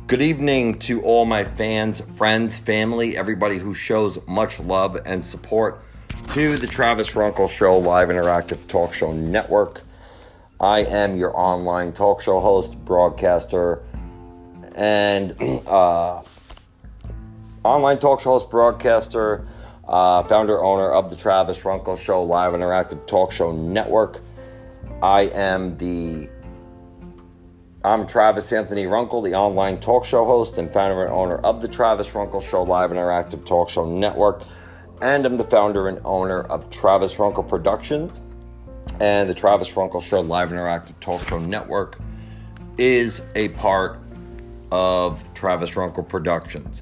Good evening to all my fans, friends, family, everybody who shows much love and support to the Travis Runkel Show live interactive talk show network. I am your online talk show host, broadcaster, and online talk show host, broadcaster, founder, owner of the Travis Runkel Show live interactive talk show network. I'm Travis Anthony Runkel, the online talk show host and founder and owner of the Travis Runkel Show live interactive talk show network. And I'm the founder and owner of Travis Runkel Productions. And the Travis Runkel Show live interactive talk show network is a part of Travis Runkel Productions.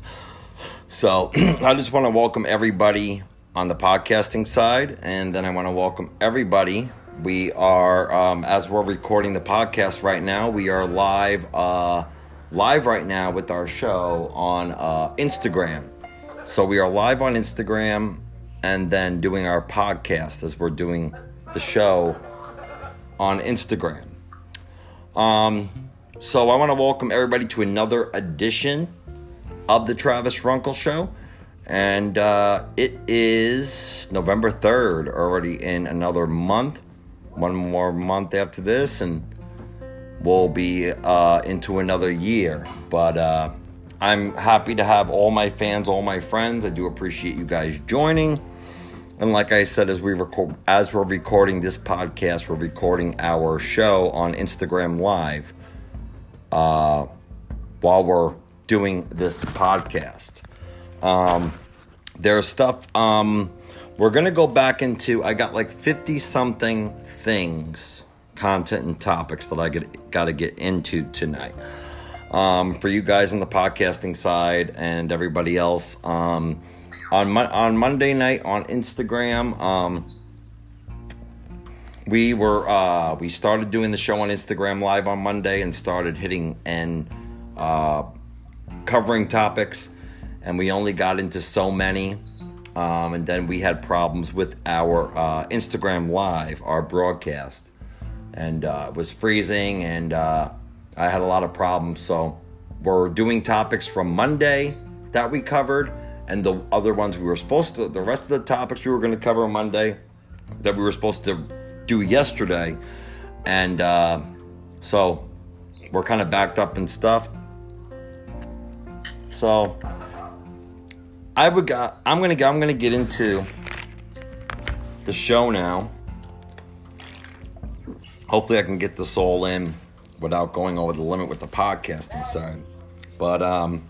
So I just want to welcome everybody on the podcasting side, and then I want to welcome everybody. We are, as we're recording the podcast right now, we are live right now with our show on Instagram. So we are live on Instagram and then doing our podcast as we're doing the show on Instagram. So I want to welcome everybody to another edition of the Travis Runkel Show. And it is November 3rd, already in another month. One more month after this, and we'll be into another year. But I'm happy to have all my fans, all my friends. I do appreciate you guys joining. And like I said, as we're recording this podcast, we're recording our show on Instagram Live while we're doing this podcast. There's stuff we're going to go back into. I got like 50-something things, content and topics that I got to get into tonight. For you guys on the podcasting side and everybody else, on Monday night on Instagram, we started doing the show on Instagram Live on Monday and started hitting and covering topics, and we only got into so many. And then we had problems with our Instagram Live, our broadcast. And it was freezing, and I had a lot of problems. So we're doing topics from Monday that we covered, and the other ones the rest of the topics we were going to cover on Monday that we were supposed to do yesterday. And so we're kind of backed up and stuff. So I'm gonna get into the show now. Hopefully I can get this all in without going over the limit with the podcasting side. But I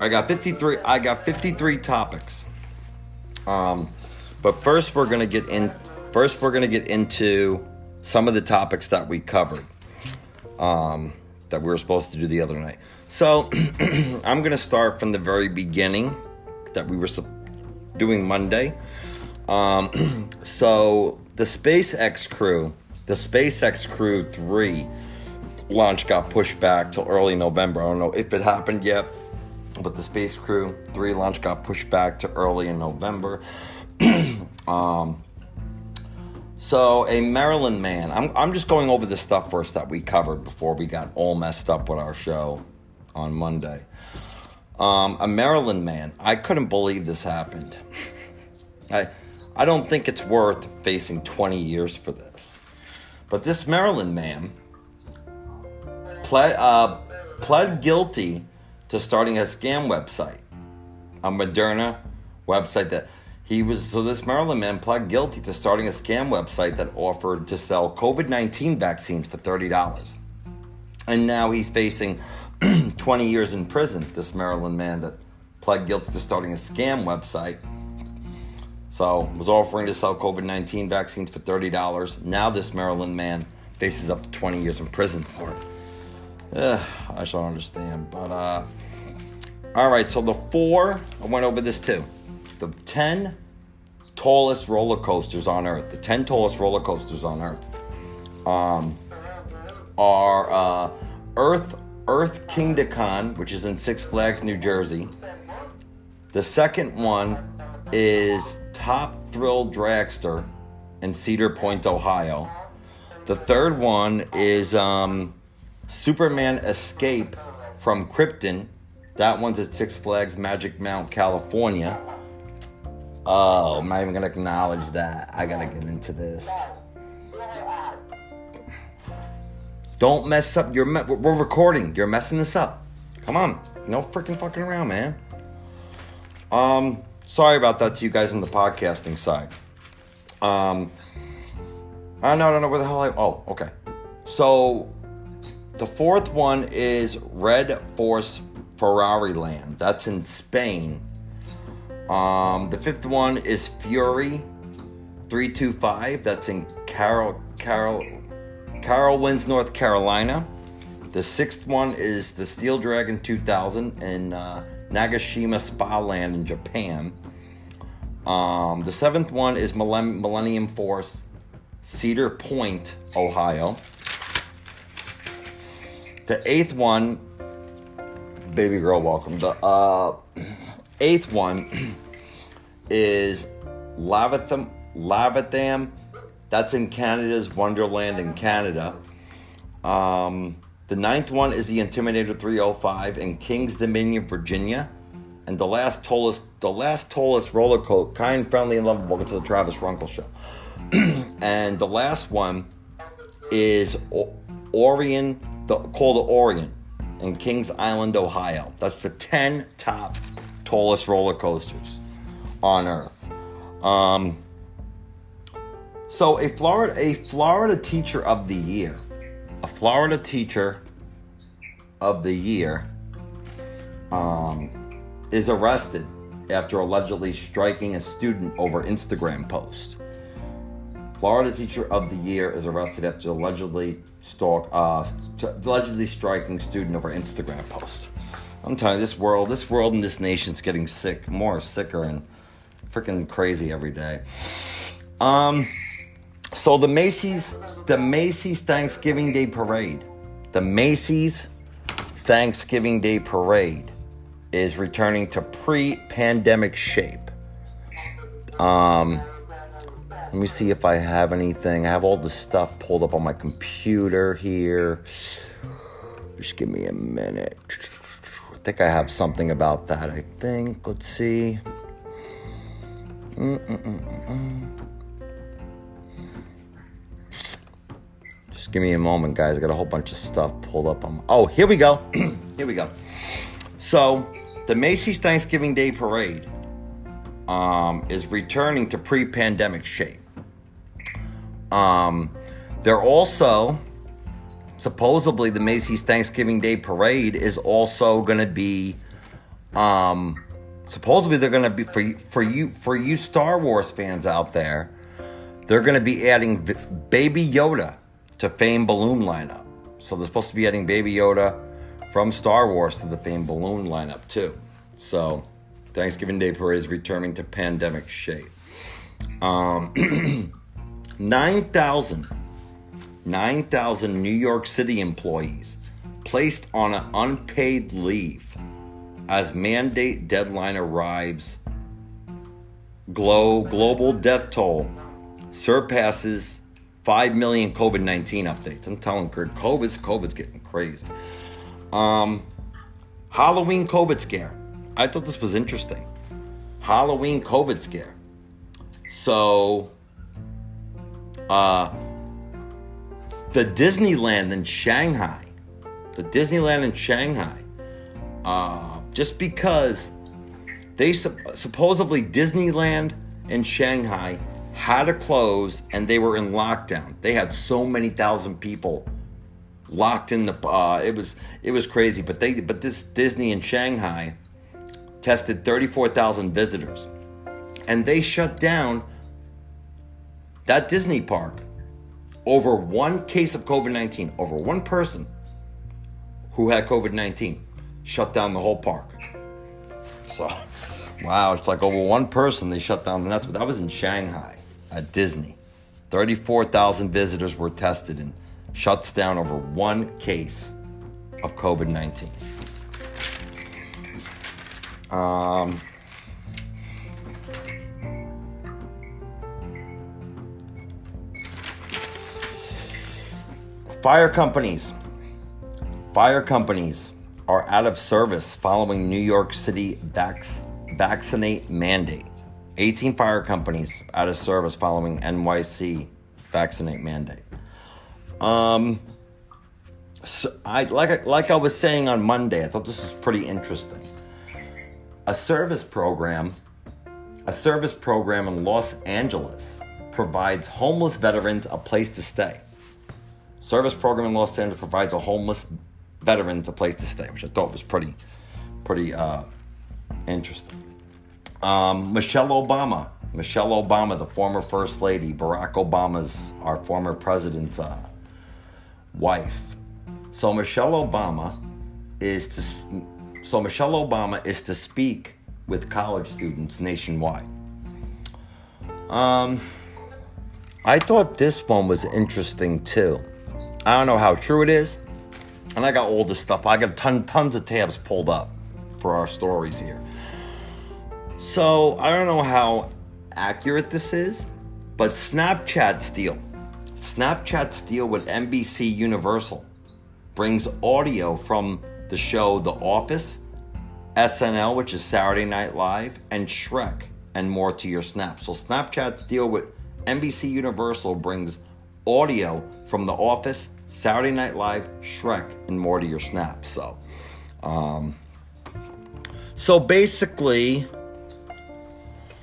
got 53 topics. But first we're gonna get into some of the topics that we covered that we were supposed to do the other night. So I'm going to start from the very beginning that we were doing Monday. So the SpaceX Crew 3 launch got pushed back till early November. I don't know if it happened yet, but the Space Crew 3 launch got pushed back to early in November. So a Maryland man, I'm just going over the stuff first that we covered before we got all messed up with our show on Monday. A Maryland man, I couldn't believe this happened. I don't think it's worth facing 20 years for this. But this Maryland man pled guilty to starting a scam website, a Moderna website that this Maryland man pled guilty to starting a scam website that offered to sell COVID-19 vaccines for $30. And now he's facing 20 years in prison, this Maryland man that pled guilty to starting a scam website. So was offering to sell COVID-19 vaccines for $30. Now this Maryland man faces up to 20 years in prison for it. I don't understand. But, all right, so I went over this too. The 10 tallest roller coasters on Earth. The 10 tallest roller coasters on Earth are Earth Kingdom, which is in Six Flags, New Jersey. The second one is Top Thrill Dragster in Cedar Point, Ohio. The third one is Superman Escape from Krypton. That one's at Six Flags Magic Mount, California. Oh, I'm not even going to acknowledge that. I got to get into this. Don't mess up. We're recording. You're messing this up. Come on. No freaking fucking around, man. Sorry about that to you guys on the podcasting side. I don't know where the hell oh, okay. So, the fourth one is Red Force Ferrari Land. That's in Spain. The fifth one is Fury 325. That's in Carowinds, North Carolina. The sixth one is the Steel Dragon 2000 in Nagashima Spa Land in Japan. The seventh one is Millennium Force Cedar Point, Ohio. The eighth one, baby girl, welcome. The eighth one is Lavatham. That's in Canada's Wonderland in Canada. The ninth one is the Intimidator 305 in Kings Dominion, Virginia. And the last tallest roller coaster, kind, friendly, and lovable. Welcome to the Travis Runkel Show. And the last one is Orient in Kings Island, Ohio. That's the 10 top tallest roller coasters on Earth. So a Florida teacher of the year. A Florida teacher of the year is arrested after allegedly striking a student over Instagram post. Florida teacher of the year is arrested after allegedly striking student over Instagram post. I'm telling you, this world and this nation's getting sicker and freaking crazy every day. So the Macy's Thanksgiving Day Parade. The Macy's Thanksgiving Day Parade is returning to pre-pandemic shape. Let me see if I have anything. I have all the stuff pulled up on my computer here. Just give me a minute. I think I have something about that, I think. Let's see. Just give me a moment, guys. I got a whole bunch of stuff pulled up on. Oh, here we go. Here we go. So, the Macy's Thanksgiving Day Parade is returning to pre-pandemic shape. They're also, supposedly, the Macy's Thanksgiving Day Parade is also going to be, supposedly they're going to be, for you Star Wars fans out there, they're going to be adding Baby Yoda to Fame Balloon lineup. So they're supposed to be adding Baby Yoda from Star Wars to the Fame Balloon lineup too. So Thanksgiving Day Parade is returning to pandemic shape. 9,000 New York City employees placed on an unpaid leave as mandate deadline arrives. Global death toll surpasses 5 million COVID-19 updates. I'm telling you, COVID's getting crazy. Halloween COVID scare. I thought this was interesting. Halloween COVID scare. So, the Disneyland in Shanghai, just because they supposedly Disneyland in Shanghai had to close and they were in lockdown. They had so many thousand people locked in the. It was crazy. But this Disney in Shanghai tested 34,000 visitors, and they shut down that Disney park over one case of COVID-19, over one person who had COVID-19, shut down the whole park. So, wow, it's like over one person they shut down. And that was in Shanghai at Disney. 34,000 visitors were tested and shuts down over one case of COVID-19. Fire companies are out of service following New York City vaccinate mandate. 18 fire companies out of service following NYC vaccinate mandate. So like I was saying on Monday, I thought this was pretty interesting. A service program in Los Angeles provides homeless veterans a place to stay. Service program in Los Angeles provides a homeless veterans a place to stay, which I thought was pretty interesting. Michelle Obama, the former First Lady, Barack Obama's, our former president's wife. So Michelle Obama is to speak with college students nationwide. I thought this one was interesting too. I don't know how true it is, and I got all this stuff. I got tons of tabs pulled up for our stories here. So I don't know how accurate this is, but Snapchat's deal with NBC Universal brings audio from the show The Office, SNL, which is Saturday Night Live, and Shrek, and more to your Snap. So Snapchat's deal with NBC Universal brings audio from The Office, Saturday Night Live, Shrek, and more to your Snap. So basically,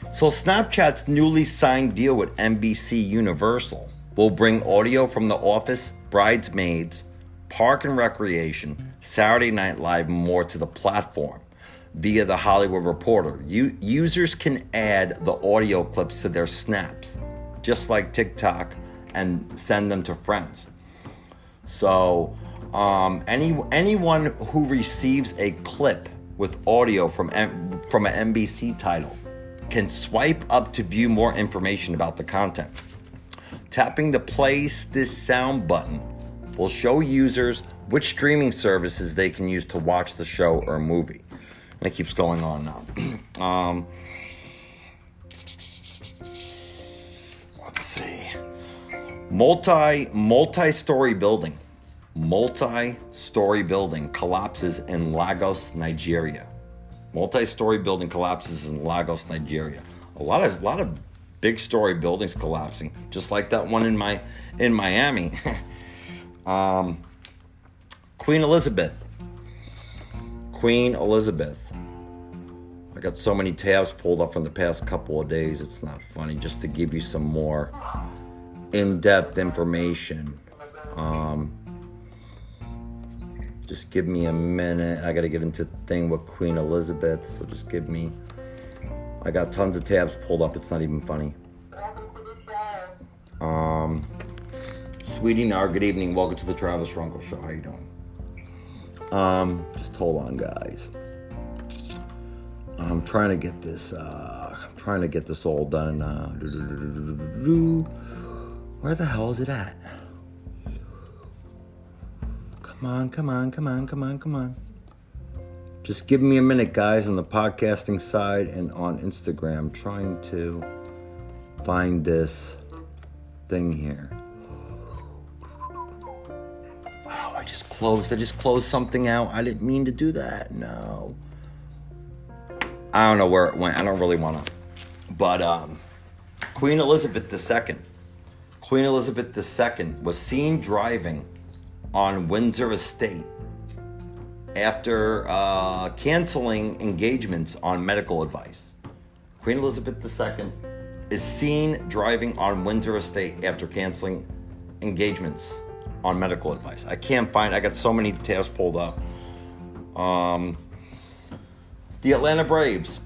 Snapchat's newly signed deal with NBC Universal will bring audio from The Office, Bridesmaids, Park and Recreation, Saturday Night Live, and more to the platform via The Hollywood Reporter. Users can add the audio clips to their snaps, just like TikTok, and send them to friends. So anyone who receives a clip with audio from an NBC title can swipe up to view more information about the content. Tapping the Place This Sound button will show users which streaming services they can use to watch the show or movie. And it keeps going on now. Let's see. Multi-story building collapses in Lagos, Nigeria. Multi-story building collapses in Lagos, Nigeria. A lot of big story buildings collapsing, just like that one in Miami. Queen Elizabeth. I got so many tabs pulled up from the past couple of days, it's not funny. Just to give you some more in-depth information. Just give me a minute. I got to get into the thing with Queen Elizabeth, so just give me... I got tons of tabs pulled up. It's not even funny. Sweetie Nar, good evening. Welcome to the Travis Runkel Show. How you doing? Just hold on, guys. I'm trying to get this. All done. Where the hell is it at? Come on. Just give me a minute, guys, on the podcasting side and on Instagram. Trying to find this thing here. Oh, I just closed something out. I didn't mean to do that. No. I don't know where it went. I don't really want to. But Queen Elizabeth II was seen driving on Windsor Estate after canceling engagements on medical advice. Queen Elizabeth II is seen driving on Windsor Estate after canceling engagements on medical advice. I got so many tabs pulled up. The Atlanta Braves.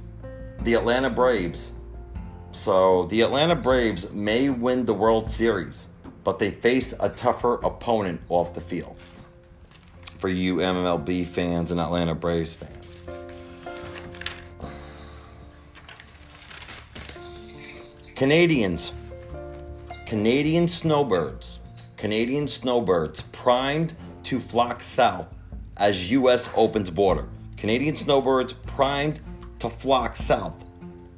So the Atlanta Braves may win the World Series, but they face a tougher opponent off the field. For you MLB fans and Atlanta Braves fans. Canadian snowbirds primed to flock south as U.S. opens border. Canadian snowbirds primed to flock south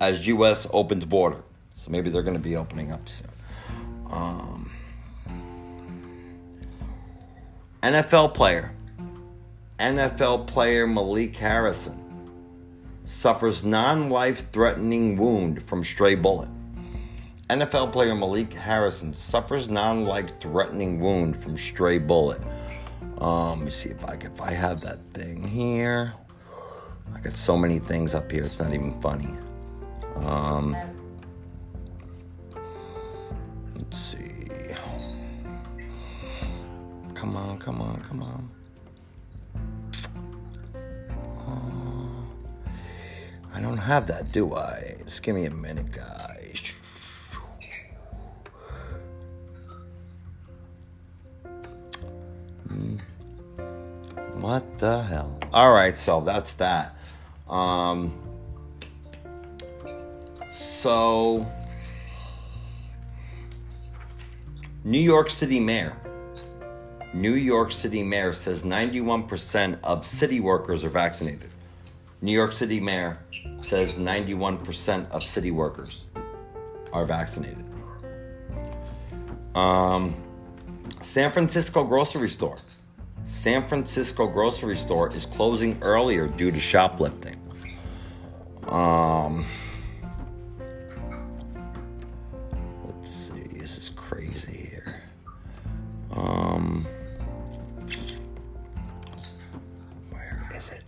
as U.S. opens border. So maybe they're going to be opening up soon. NFL player Malik Harrison suffers non-life-threatening wound from stray bullet. NFL player Malik Harrison suffers non-life-threatening wound from stray bullet. Let me see if I have that thing here. I got so many things up here, it's not even funny. Let's see. Come on. I don't have that, do I? Just give me a minute, guys. What the hell? All right, so that's that. So New York City Mayor says 91% of city workers are vaccinated. New York City Mayor says 91% of city workers are vaccinated. San Francisco grocery store is closing earlier due to shoplifting. Let's see, this is crazy here. Where is it?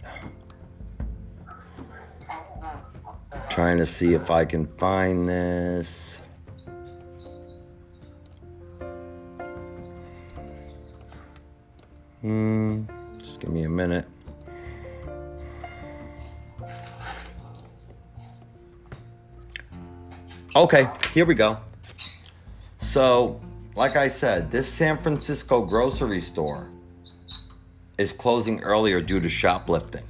Trying to see if I can find this. Just give me a minute. Okay, here we go. So, like I said, this San Francisco grocery store is closing earlier due to shoplifting.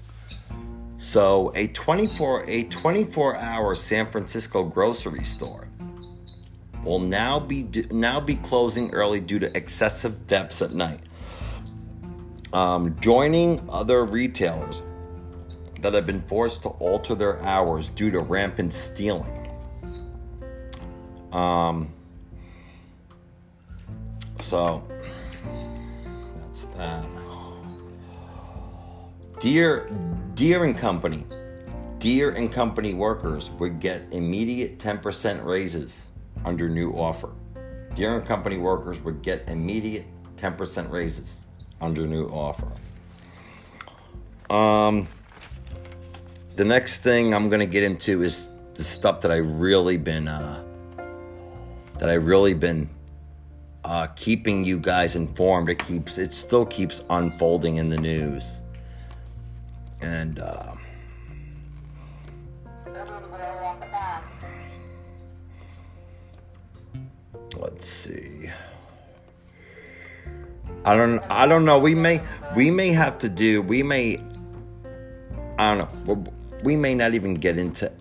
So, a 24-hour San Francisco grocery store will now be closing early due to excessive thefts at night. Joining other retailers that have been forced to alter their hours due to rampant stealing. So that's that. Deere and Company workers would get immediate 10% raises under new offer. Deere and Company workers would get immediate 10% raises under new offer. The next thing I'm going to get into is the stuff that I really been keeping you guys informed. It still keeps unfolding in the news. And let's see. I don't know. We may not even get into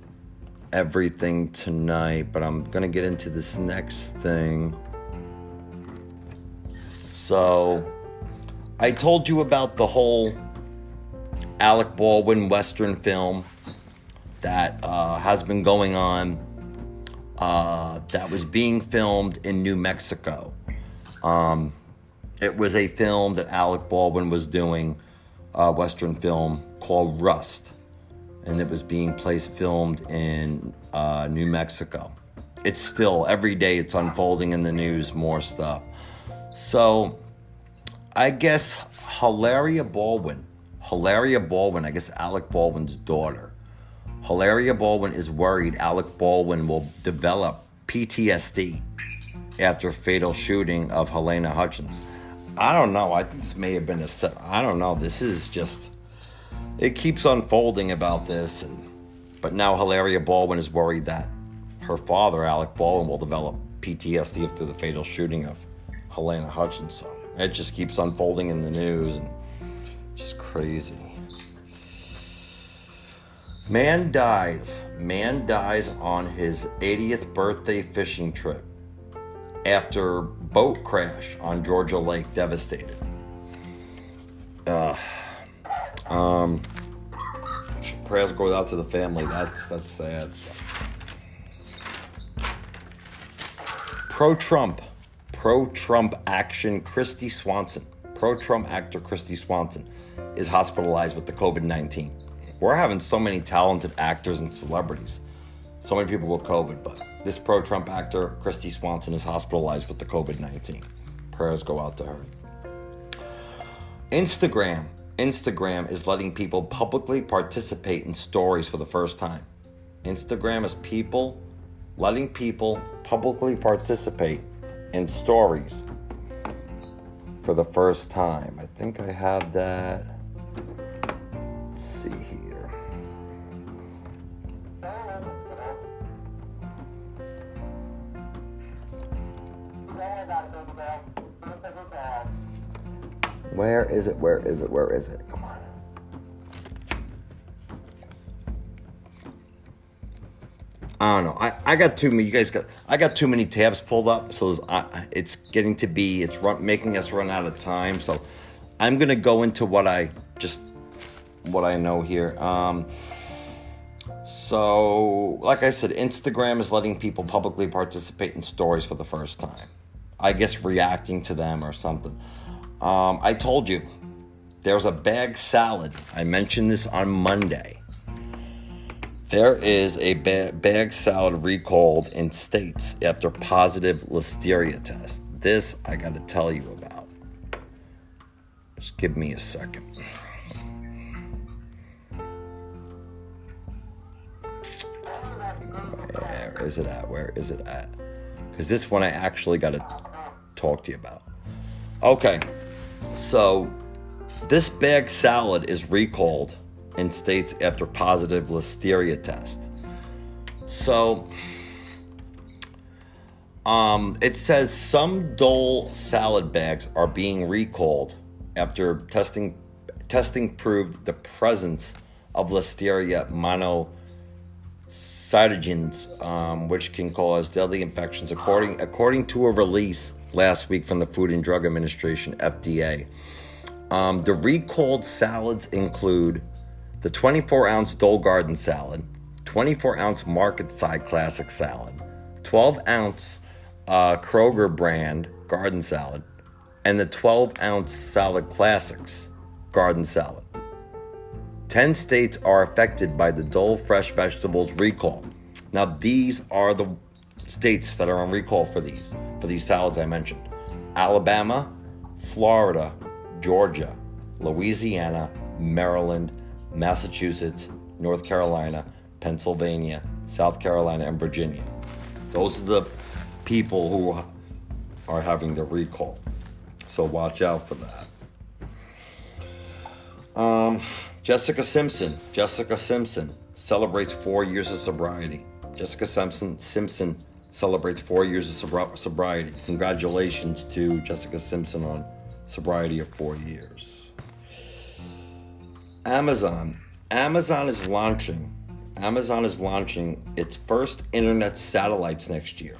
everything tonight, but I'm gonna get into this next thing. So, I told you about the whole Alec Baldwin Western film that has been going on, that was being filmed in New Mexico. It was a film that Alec Baldwin was doing, a Western film called Rust, and it was being filmed in New Mexico. It's still, every day it's unfolding in the news, more stuff. So, I guess Hilaria Baldwin, I guess Alec Baldwin's daughter, Hilaria Baldwin is worried Alec Baldwin will develop PTSD after fatal shooting of Helena Hutchins. I don't know. I think this may have been I don't know. This is just, it keeps unfolding about this. But now Hilaria Baldwin is worried that her father, Alec Baldwin, will develop PTSD after the fatal shooting of Helena Hutchins. So it just keeps unfolding in the news. And just crazy. Man dies on his 80th birthday fishing trip after boat crash on Georgia Lake, devastated. Prayers go out to the family. That's sad. Pro-Trump action. Christy Swanson Pro-Trump actor Christy Swanson is hospitalized with the COVID-19. We're having so many talented actors and celebrities. So many people with COVID, but this pro-Trump actor, Christy Swanson, is hospitalized with the COVID-19. Prayers go out to her. Instagram is letting people publicly participate in stories for the first time. Instagram is letting people publicly participate in stories for the first time. I think I have that. Let's see here. Where is it? Come on. I don't know. I got too many. I got too many tabs pulled up, so it's getting to be. Making us run out of time. So I'm gonna go into what I know here. So like I said, Instagram is letting people publicly participate in stories for the first time. I guess reacting to them or something. I told you there's a bag salad. I mentioned this on Monday. There is a bag salad recalled in states after positive listeria test. This I got to tell you about. Just give me a second. Where is it at? Because this one I actually got to talk to you about. Okay, so this bag salad is recalled in states after positive listeria test. So, it says some Dole salad bags are being recalled after testing proved the presence of Listeria monocytogenes, which can cause deadly infections, according to a release last week from the Food and Drug Administration, FDA. The recalled salads include the 24-ounce Dole Garden salad, 24-ounce Market Side Classic salad, 12-ounce Kroger brand garden salad, and the 12-ounce Salad Classics garden salad. 10 states are affected by the Dole Fresh Vegetables recall. Now, these are the states that are on recall for these salads I mentioned: Alabama, Florida, Georgia, Louisiana, Maryland, Massachusetts, North Carolina, Pennsylvania, South Carolina, and Virginia. Those are the people who are having the recall. So watch out for that. Jessica Simpson celebrates 4 years of sobriety. Jessica Simpson celebrates 4 years of sobriety. Congratulations to Jessica Simpson on sobriety of 4 years. Amazon is launching its first internet satellites next year.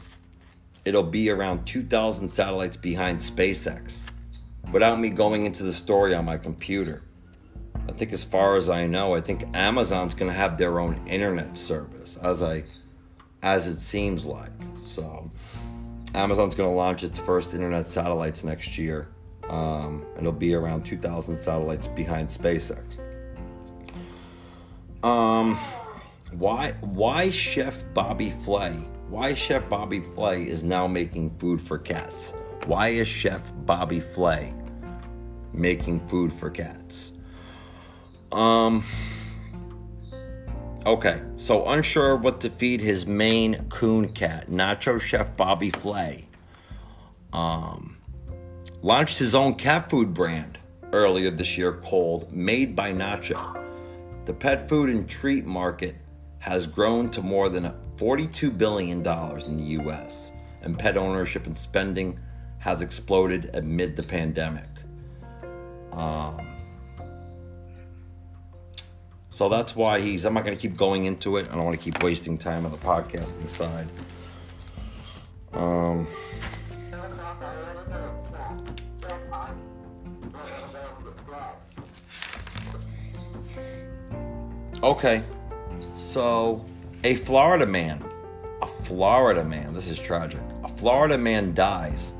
It'll be around 2,000 satellites behind SpaceX. Without me going into the story on my computer, I think as far as I know, I think Amazon's going to have their own internet service, as it seems like. So Amazon's going to launch its first internet satellites next year. It'll be around 2,000 satellites behind SpaceX. Why Chef Bobby Flay? Why Chef Bobby Flay is now making food for cats? Why is Chef Bobby Flay making food for cats? Okay, so unsure what to feed his Maine Coon cat, Nacho Chef Bobby Flay launched his own cat food brand earlier this year called Made by Nacho. The pet food and treat market has grown to more than $42 billion in the U.S., and pet ownership and spending has exploded amid the pandemic. So that's why I'm not going to keep going into it. I don't want to keep wasting time on the podcasting side. Okay, so a Florida man, this is tragic. A Florida man dies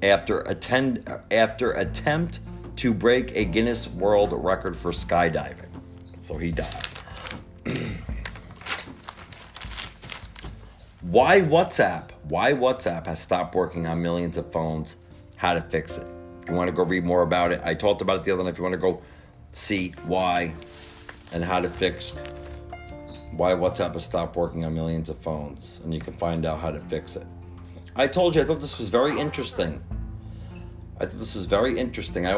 after attempt to break a Guinness World Record for skydiving. So he died. Why WhatsApp has stopped working on millions of phones, how to fix it. If you want to go read more about it, I talked about it the other night. If you want to go see why and how to fix why WhatsApp has stopped working on millions of phones, and you can find out how to fix it. I told you, I thought this was very interesting. I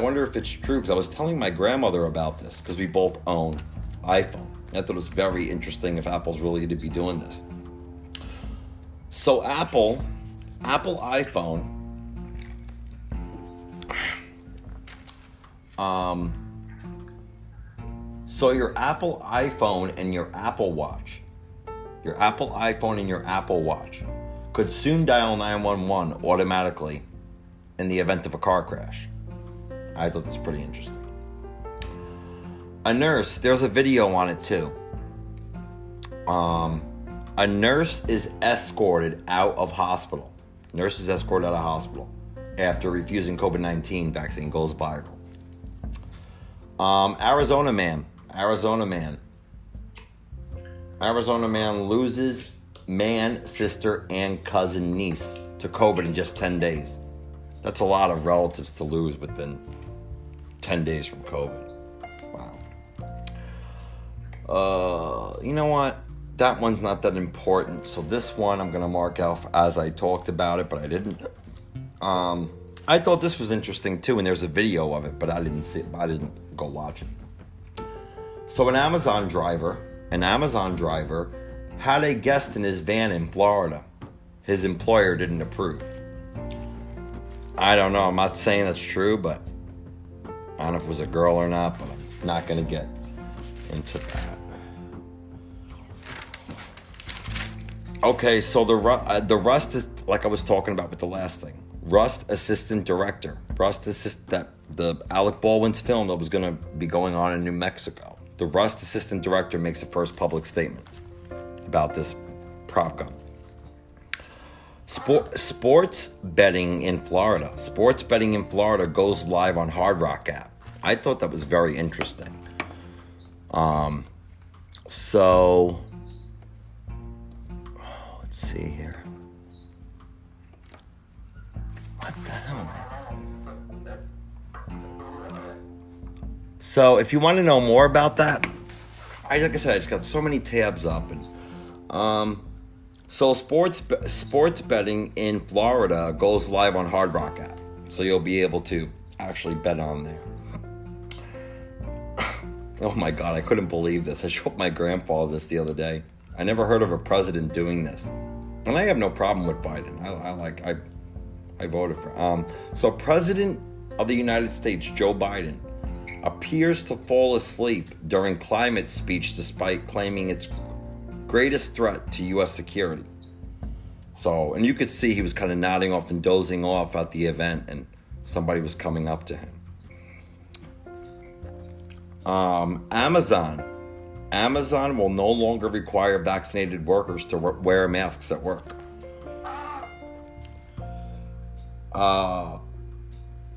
wonder if it's true, because I was telling my grandmother about this, because we both own iPhone. I thought it was very interesting if Apple's really going to be doing this. So Apple iPhone, so your Apple iPhone and your Apple Watch could soon dial 911 automatically in the event of a car crash. I thought that's pretty interesting. A nurse, there's a video on it too. A nurse is escorted out of hospital. After refusing COVID-19 vaccine, goes viral. Arizona man loses man, sister, and cousin niece to COVID in just 10 days. That's a lot of relatives to lose within 10 days from COVID. Wow. You know what? That one's not that important. So this one I'm going to mark out as I talked about it, but I didn't. I thought this was interesting too, and there's a video of it, but I didn't see it. I didn't go watch it. So an Amazon driver had a guest in his van in Florida. His employer didn't approve. I don't know. I'm not saying that's true, but I don't know if it was a girl or not, but I'm not going to get into that. Okay, so the Rust is, like I was talking about with the last thing. Rust assistant director. The Alec Baldwin's film that was going to be going on in New Mexico. The Rust assistant director makes a first public statement about this prop gun. Sports betting in Florida. Sports betting in Florida goes live on Hard Rock app. I thought that was very interesting. So let's see here. What the hell? So if you want to know more about that, like I said, I just got so many tabs up, and so sports betting in Florida goes live on Hard Rock app, so you'll be able to actually bet on there. Oh my God, I couldn't believe this. I showed my grandfather this the other day. I never heard of a president doing this, and I have no problem with Biden. I voted for. So President of the United States, Joe Biden, appears to fall asleep during climate speech despite claiming it's greatest threat to U.S. security. So, and you could see he was kind of nodding off and dozing off at the event, and somebody was coming up to him. Amazon will no longer require vaccinated workers to wear masks at work.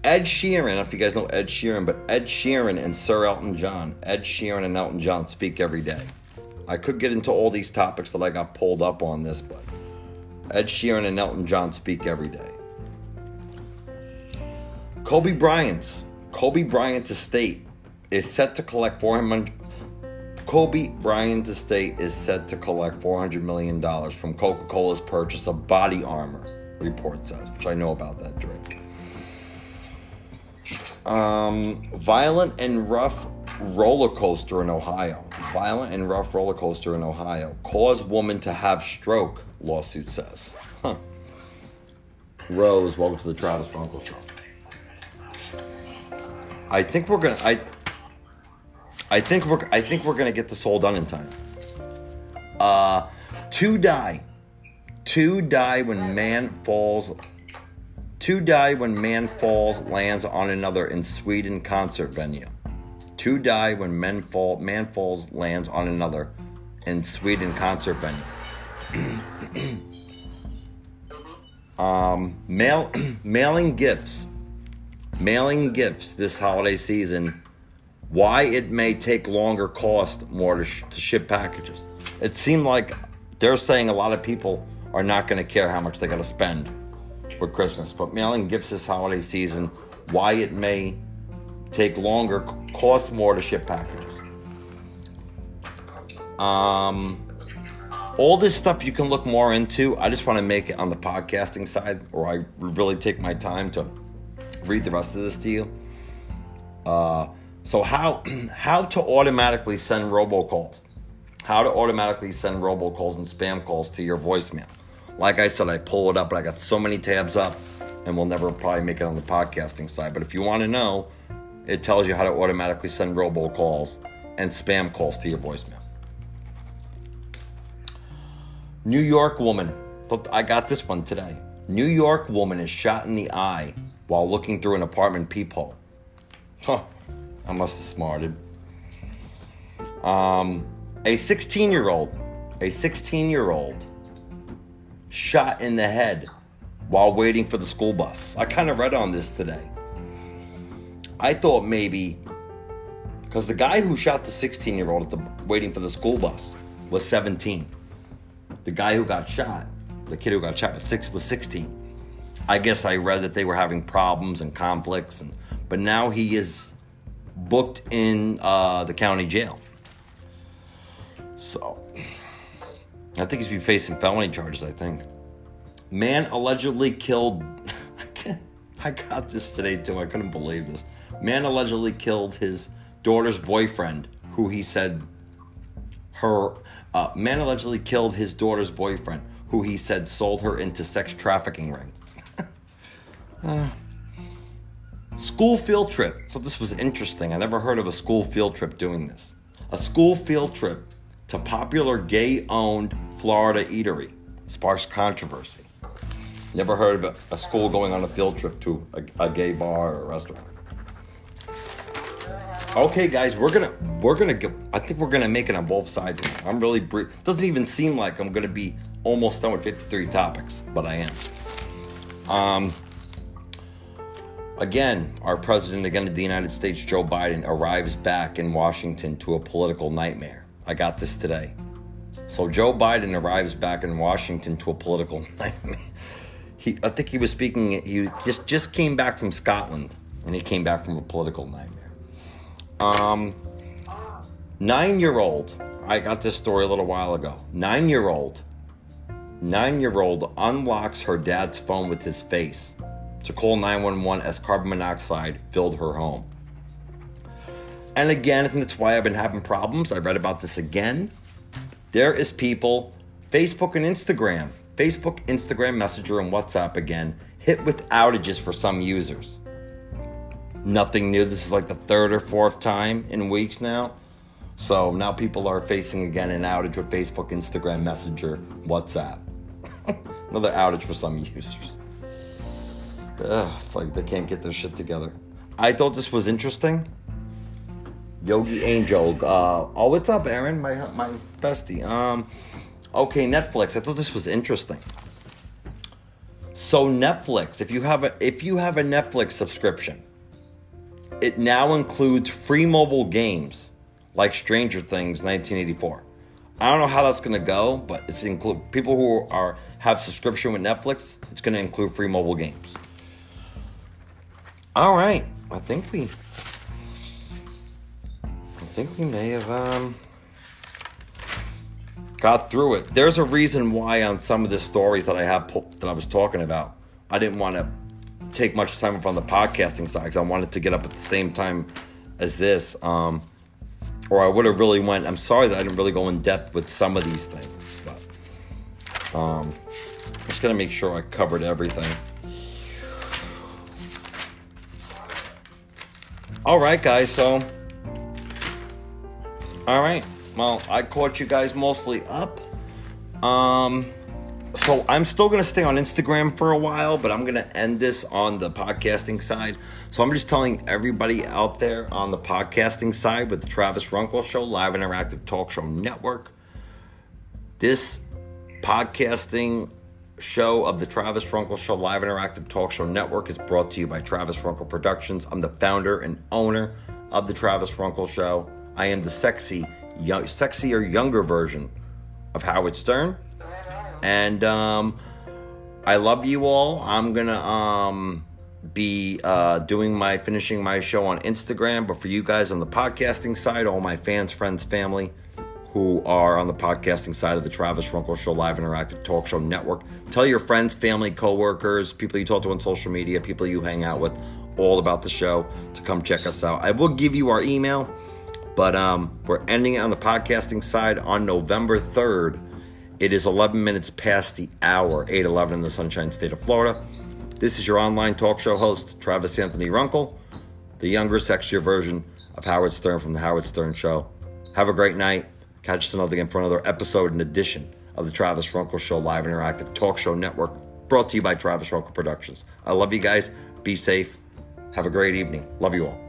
Ed Sheeran, I don't know if you guys know Ed Sheeran, but Ed Sheeran and Sir Elton John. Ed Sheeran and Elton John speak every day. I could get into all these topics that I got pulled up on this, but Ed Sheeran and Elton John speak every day. Kobe Bryant's estate is set to collect $400 million from Coca-Cola's purchase of body armor, report says, which I know about that drink. Violent and rough roller coaster in Ohio caused woman to have stroke, lawsuit says. Rose, welcome to the Travis Runkel Show. I think we're gonna get this all done in time. Two die when man falls, lands on another in Sweden concert venue. Two die when man falls, lands on another in Sweden concert venue. Mailing gifts this holiday season. Why it may take longer, cost more to ship packages. It seemed like they're saying a lot of people are not going to care how much they got to spend for Christmas. But mailing gifts this holiday season, why it may take longer, cost more to ship packages. All this stuff you can look more into. I just want to make it on the podcasting side, or I really take my time to read the rest of this to you. So how to automatically send robocalls. How to automatically send robocalls and spam calls to your voicemail. Like I said, I pull it up, but I got so many tabs up, and we'll never probably make it on the podcasting side. But if you want to know, it tells you how to automatically send robocalls and spam calls to your voicemail. New York woman. I got this one today. New York woman is shot in the eye while looking through an apartment peephole. Huh. I must have smarted. A 16-year-old shot in the head while waiting for the school bus. I kind of read on this today. I thought maybe, because the guy who shot the 16-year-old waiting for the school bus was 17. The guy who got shot, the kid who got shot was 16. I guess I read that they were having problems and conflicts, but now he is booked in the county jail. So, I think he's been facing felony charges, I think. Man allegedly killed... I got this today, too. I couldn't believe this. Man allegedly killed his daughter's boyfriend, who he said... Man allegedly killed his daughter's boyfriend, who he said sold her into sex trafficking ring. School field trip. So this was interesting. I never heard of a school field trip doing this. A school field trip to popular gay-owned Florida eatery sparks controversy. Never heard of a school going on a field trip to a gay bar or a restaurant. Okay, guys, I think we're gonna make it on both sides. I'm really brief. Doesn't even seem like I'm gonna be almost done with 53 topics, but I am. Again, our president of the United States, Joe Biden, arrives back in Washington to a political nightmare. I got this today. So Joe Biden arrives back in Washington to a political nightmare. I think he was speaking. He just came back from Scotland, and he came back from a political nightmare. 9-year-old. I got this story a little while ago. 9-year-old unlocks her dad's phone with his face to call 911 as carbon monoxide filled her home. And again, I think that's why I've been having problems. I read about this again. There is people, Facebook, Instagram Messenger, and WhatsApp again, hit with outages for some users. Nothing new. This is like the third or fourth time in weeks now. So now people are facing again an outage with Facebook, Instagram, Messenger, WhatsApp. Another outage for some users. It's like they can't get their shit together. I thought this was interesting. Yogi Angel. What's up, Aaron? My bestie. Okay, Netflix. I thought this was interesting. So Netflix, if you have a Netflix subscription, it now includes free mobile games like Stranger Things 1984. I don't know how that's going to go, but it's include people who have subscription with Netflix. It's going to include free mobile games. All right, I think we may have got through it. There's a reason why on some of the stories that I was talking about, I didn't want to take much time up on the podcasting side because I wanted to get up at the same time as this, or I would have really went. I'm sorry that I didn't really go in depth with some of these things, but I'm just gonna make sure I covered everything. All right, guys. So, all right. Well, I caught you guys mostly up. So I'm still going to stay on Instagram for a while, but I'm going to end this on the podcasting side. So I'm just telling everybody out there on the podcasting side with the Travis Runkel Show, live interactive talk show network. This podcasting show of the Travis Runkel Show live interactive talk show network is brought to you by Travis Runkel Productions. I'm the founder and owner of the Travis Runkel Show. I am the sexier, younger version of Howard Stern. And I love you all. I'm going to be finishing my show on Instagram. But for you guys on the podcasting side, all my fans, friends, family who are on the podcasting side of the Travis Runkel Show live interactive talk show network, tell your friends, family, coworkers, people you talk to on social media, people you hang out with, all about the show to come check us out. I will give you our email, but we're ending it on the podcasting side on November 3rd. It is 11 minutes past the hour, 8:11 in the Sunshine State of Florida. This is your online talk show host, Travis Anthony Runkel, the younger, sexier version of Howard Stern from The Howard Stern Show. Have a great night. Catch us again for another episode and edition of the Travis Runkel Show live interactive talk show network, brought to you by Travis Runkel Productions. I love you guys. Be safe. Have a great evening. Love you all.